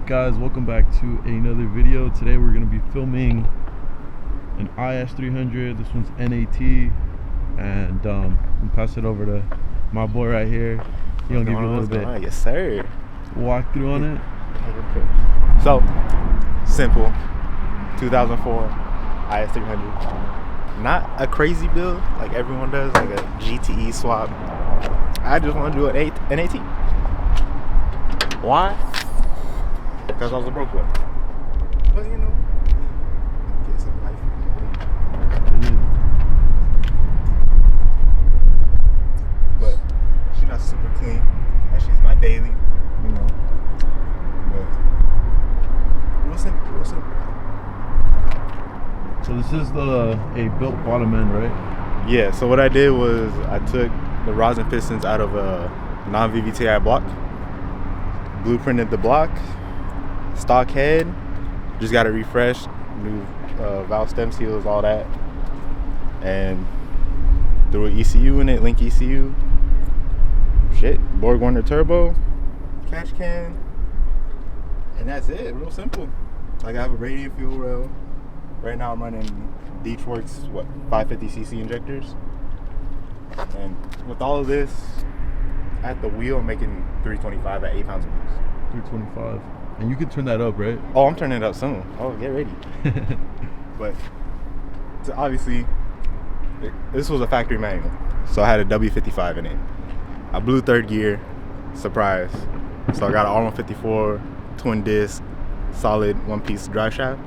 guys, welcome back to another video. Today we're going to be filming an IS300. This one's NAT, and we'll pass it over to my boy right here. He's gonna give you a little bit yes sir walk through on it. So simple 2004 IS300, not a crazy build like everyone does, like a GTE swap. I just want to do an AT. Why? Because I was a broke one. Well, you know, get some life. But she's not super clean, and she's my daily, you know. But real simple, real simple. So this is a built bottom end, right? Yeah. So what I did was I took the rods and pistons out of a non-Vvti block, blueprinted the block, stock head, just got it refreshed, new valve stem seals, all that, and threw an ECU in it, Link ECU, Garret Turbo, catch can, and that's it. Real simple. Like, I have a radiant fuel rail. Right now I'm running Detroit's 550cc injectors, and with all of this at the wheel, I'm making 325 at 8 pounds of boost. 325. And you can turn that up, right? Oh, I'm turning it up soon. Oh, get ready. But so obviously, this was a factory manual, so I had a W55 in it. I blew third gear, surprise. So I got an R154 twin disc, solid one-piece drive shaft,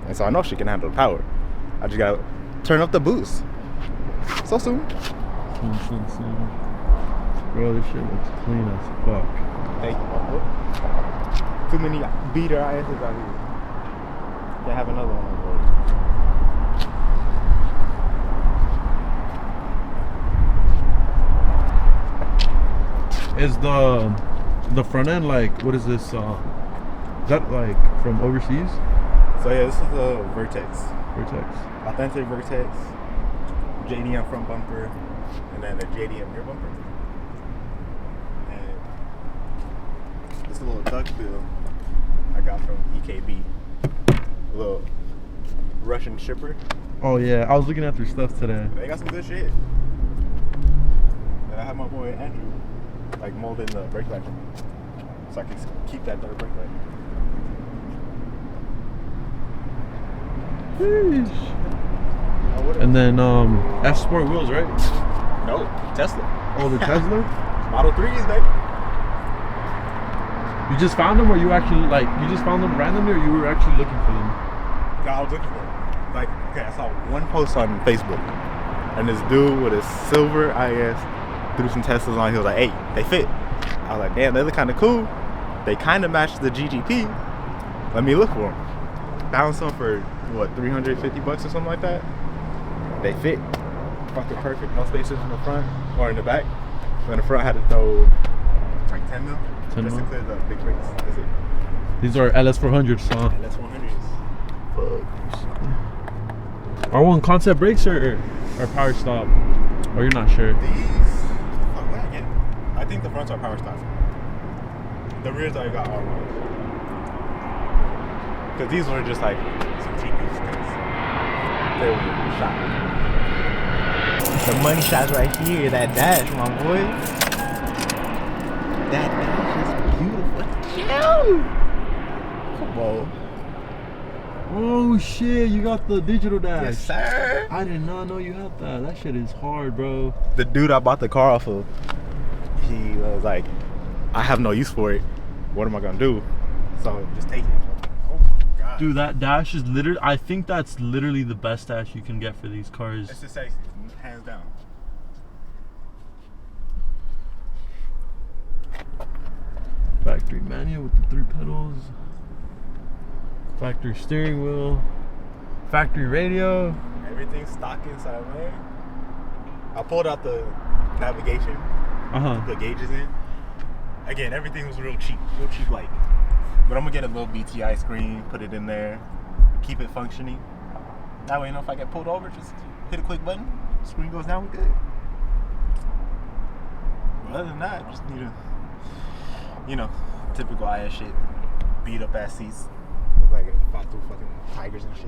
and so I know she can handle the power. I just gotta turn up the boost. So soon. Soon. Bro, this shit looks clean as fuck. Thank you. Too many beater ISs out here. Can't have another one on board. Is the front end, like, what is this? Is that like from overseas? So yeah, this is a Vertex. Authentic Vertex. JDM front bumper, and then a JDM rear bumper. And this little duckbill I got from EKB. A little Russian shipper. Oh yeah, I was looking at their stuff today. They got some good shit. And I have my boy Andrew like molding the brake light for me, so I can keep that better brake light. Sheesh. And then F Sport wheels, right? No, Tesla. Oh, the Tesla? Model 3s, baby. You just found them, or you actually, like, you just found them randomly, or you were actually looking for them? No, I was looking for them. Like, okay, I saw one post on Facebook, and this dude with a silver IS threw some Teslas on. He was like, hey, they fit. I was like, damn, they look kind of cool. They kind of match the GGP. Let me look for them. Found some for, what, 350 bucks or something like that? They fit. Fucking perfect. No spaces in the front or in the back. So in the front, I had to throw like 10 mil. Just to clear the big brakes. That's it. These are LS400s, huh? LS400s. Fuck. R1 concept brakes or power stop? Or you're not sure? These, what I get? I think the fronts are power stop. The rears I got R1. Because these were just like some cheapies, because they were shot. The money shots right here, that dash, my boy. That dash is beautiful. Cute. Come on. Oh shit, you got the digital dash. Yes, sir. I did not know you had that. That shit is hard, bro. The dude I bought the car off of, he was like, I have no use for it. What am I gonna do? So just take it. Oh my god. Dude, that dash is literally, I think that's literally the best dash you can get for these cars. It's just sexy, hands down. Factory manual with the 3 pedals. Factory steering wheel. Factory radio. Everything's stock inside, man. I pulled out the navigation, the gauges in. Again, everything was real cheap like. But I'm gonna get a little BTI screen, put it in there, keep it functioning. That way, you know, if I get pulled over, just hit a quick button, screen goes down, we're good. But other than that, just need a, you know, typical IS shit. beat up ass seats. Look like it fought through fucking tigers and shit.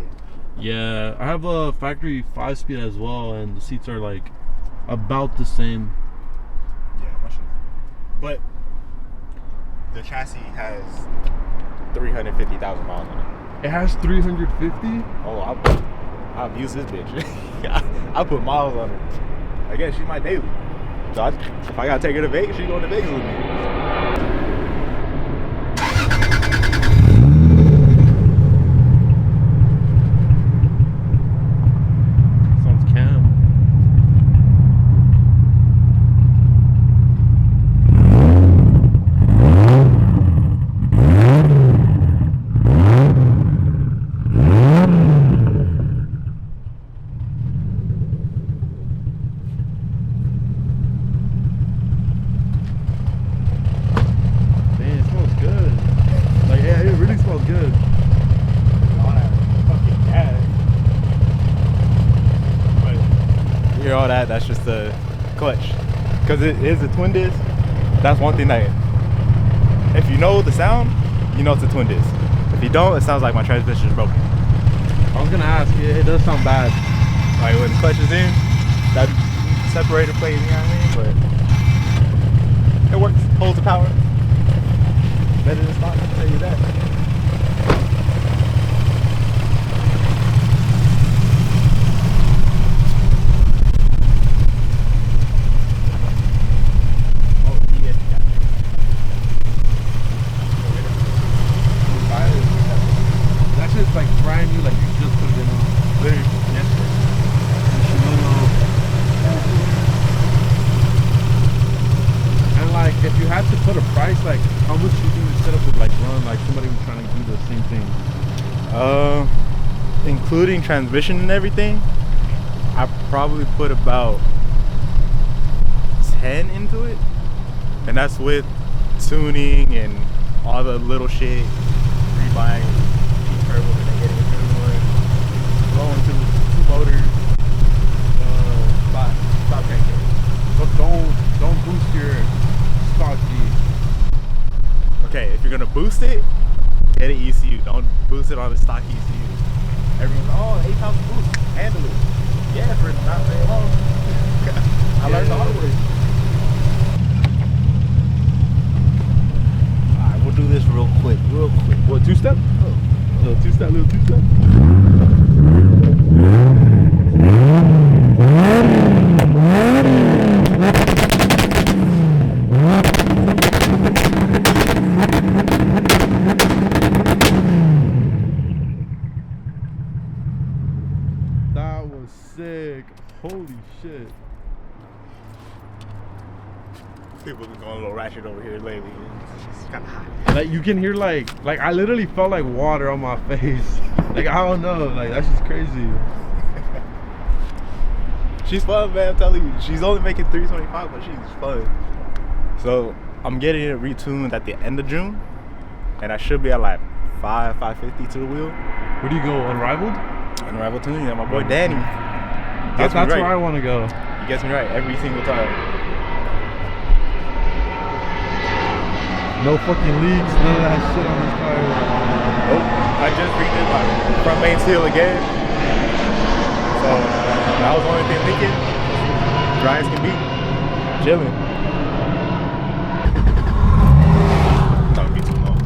Yeah, I have a factory 5-speed as well, and the seats are like about the same. Yeah, my shit. But the chassis has 350,000 miles on it. It has 350? Oh, I abuse this bitch. I put miles on her. I guess she's my daily. So if I gotta take her to Vegas, she's going to Vegas with me. All that, that's just the clutch, because it is a twin disc. That's one thing that, if you know the sound, you know it's a twin disc. If you don't, it sounds like my transmission is broken. I was gonna ask, it does sound bad. Like when the clutch is in, that separator plate, you know what I mean? But it works, holds the power. Better than stock, I'll tell you that. Like brand new, like you just put it in. Literally yesterday. And like, if you had to put a price, like how much do you think the setup would like run? Like somebody was trying to do the same thing. Including transmission and everything, I probably put about 10 into it, and that's with tuning and all the little shit, rebuying. Turbo, and then getting a new one, going to 2 motors, about 10K. But don't boost your stock G. Okay, if you're gonna boost it, get an ECU. Don't boost it on the stock ECU. Everyone's like, oh, 8,000 boost, handle it. Yeah, for not very long. I learned the hard way. Alright, we'll do this real quick. What, 2-step? Oh. Little two-step. That was sick. Holy shit. People been going a little ratchet over here lately. It's kind of hot. Like you can hear like I literally felt like water on my face. Like I don't know, like that's just crazy. She's fun, man. I'm telling you, she's only making 325, but she's fun. So I'm getting it retuned at the end of June, and I should be at like 550 to the wheel. Where do you go? Unrivaled? Unrivaled Tuning. Yeah, my boy Danny. That's right. Where I want to go. He gets me right every single time. No fucking leaks, none of that shit on this car. Nope. I just redid my front main seal again. So that was the only thing leaking. Dry as can be. Chilling. That would be too long.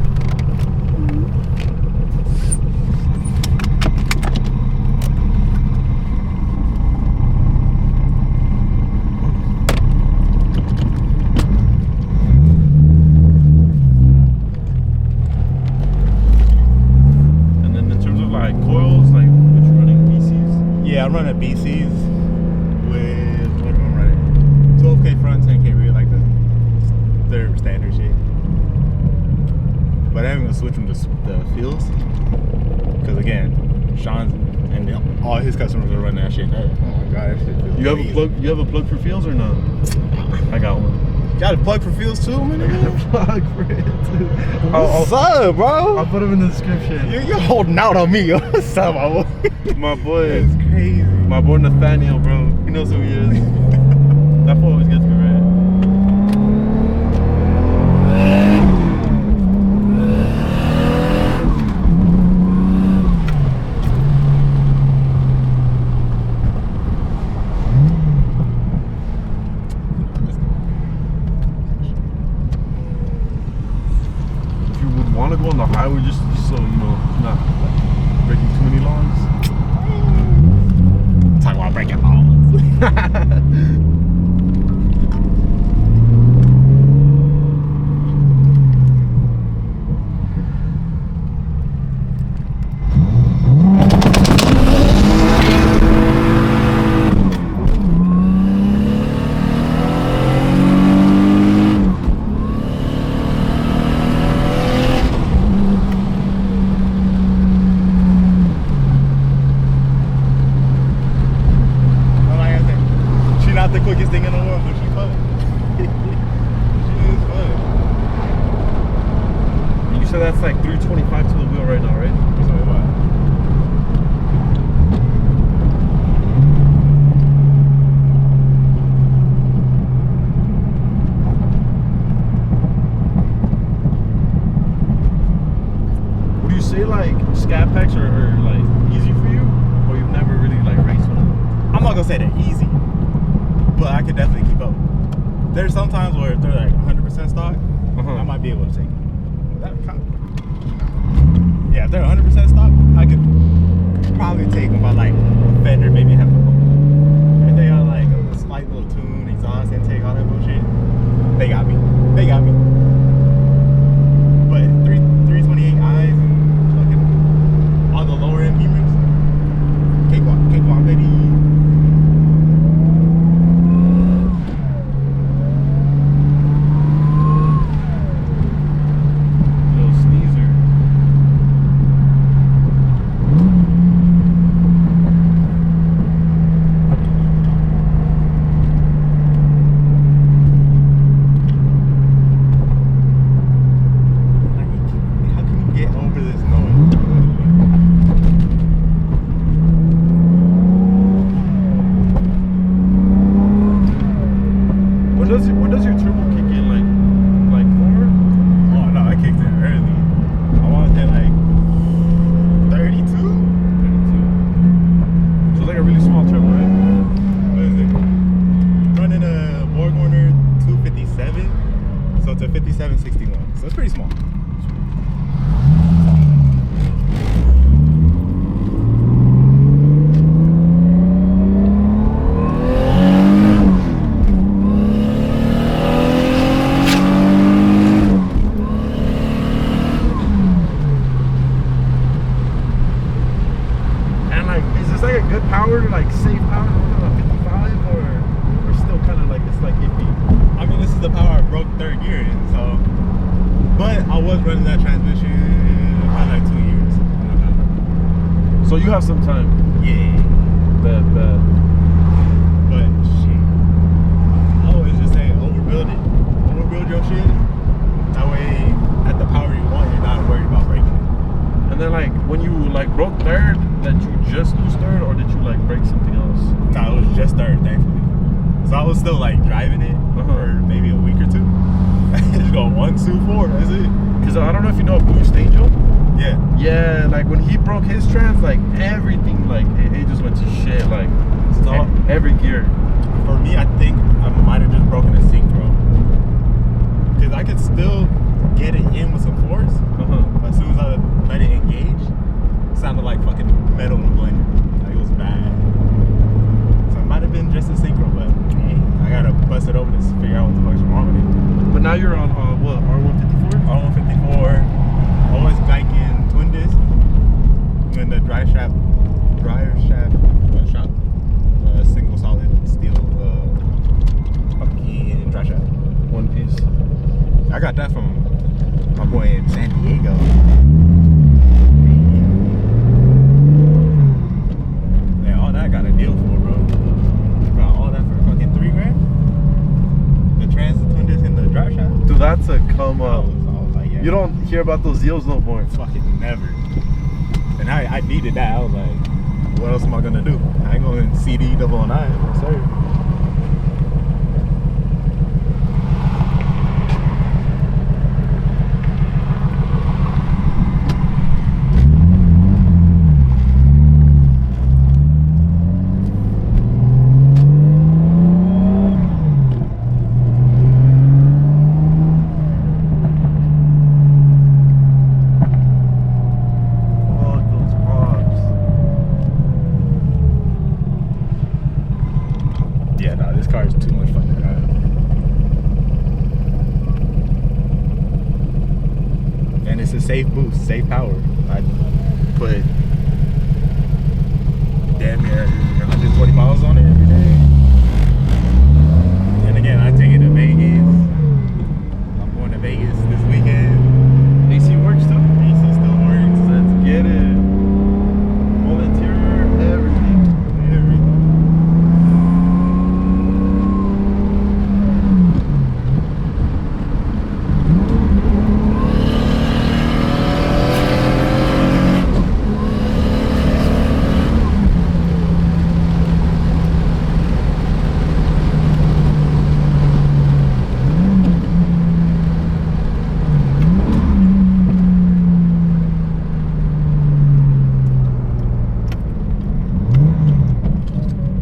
I'm running BCs with, what am I running? 12K front, 10K rear, like the third standard shit. But I'm gonna switch them to the fields, because again, Sean's and all his customers are running that shit. Oh my god, that shit feels You have a plug? You have a plug for fields or no? I got one. You got a plug for fields too, man? I got a plug for it too. What's up, bro? I'll put them in the description. You're holding out on me. What's up, my boy? My boy. That's crazy. My boy Nathaniel, bro. He knows who he is. That fool always gets me right. apex are like easy for you, or you've never really like raced one of them? I'm not gonna say they're easy, but I could definitely keep up. There's some times where if they're like 100% stock, I might be able to take it. Yeah, if they're 100% stock, I could probably take them by like a fender, maybe half a couple. If they got like a slight little tune, exhaust intake, all that bullshit, they got me. They got me. But 328 eyes and fucking all the lower end humans, cakewalk, baby. When does your turbo kick in? Like 4? Oh no, I kicked in early. I want to say like 32. 32. So it's like a really small turbo, right? What is it? Running a BorgWarner 257, so it's a 5761. So it's pretty small. Power to like safe power to 55 or still kind of like it's like iffy? I mean, this is the power I broke third gear in, so. But I was running that transmission probably like 2 years. So you have some time. Yeah. Bad. But shit, I always just say overbuild it. Overbuild your shit. That way, at the power you want, you're not worried about breaking it. And then like when you like broke third, that you just lose third, or did you like break something else? No, it was just third, thankfully. So I was still like driving it for maybe a week or two. Just go 1, 2, 4, that's it. Cause I don't know if you know Boost Angel. Yeah. Yeah, like when he broke his trans, like everything, like it just went to shit. Like so every gear. For me, I think I might have just broken a synchro. Cause I could still get it in with some force. But as soon as I let it engage, it sounded like fucking metal and blender. Like it was bad. So it might have been just a synchro, but hey, I gotta bust it open to figure out what the fuck's wrong with it. But now you're on what, R154? R154, always Geiken twin disc. And the drive shaft shop, single solid steel fucking drive shaft. One piece. I got that from my boy in San Diego. Yeah, all that I got a deal for, bro. Got all that for fucking $3 grand. The trans, the twin disc, and the drive shaft. Dude, that's a come up. I was like, yeah. You don't hear about those deals no more. Fucking never. And I needed that. I was like, what else am I gonna do? I ain't going CD 009, sorry. This car is too much fun to drive. And it's a safe boost, safe power. I put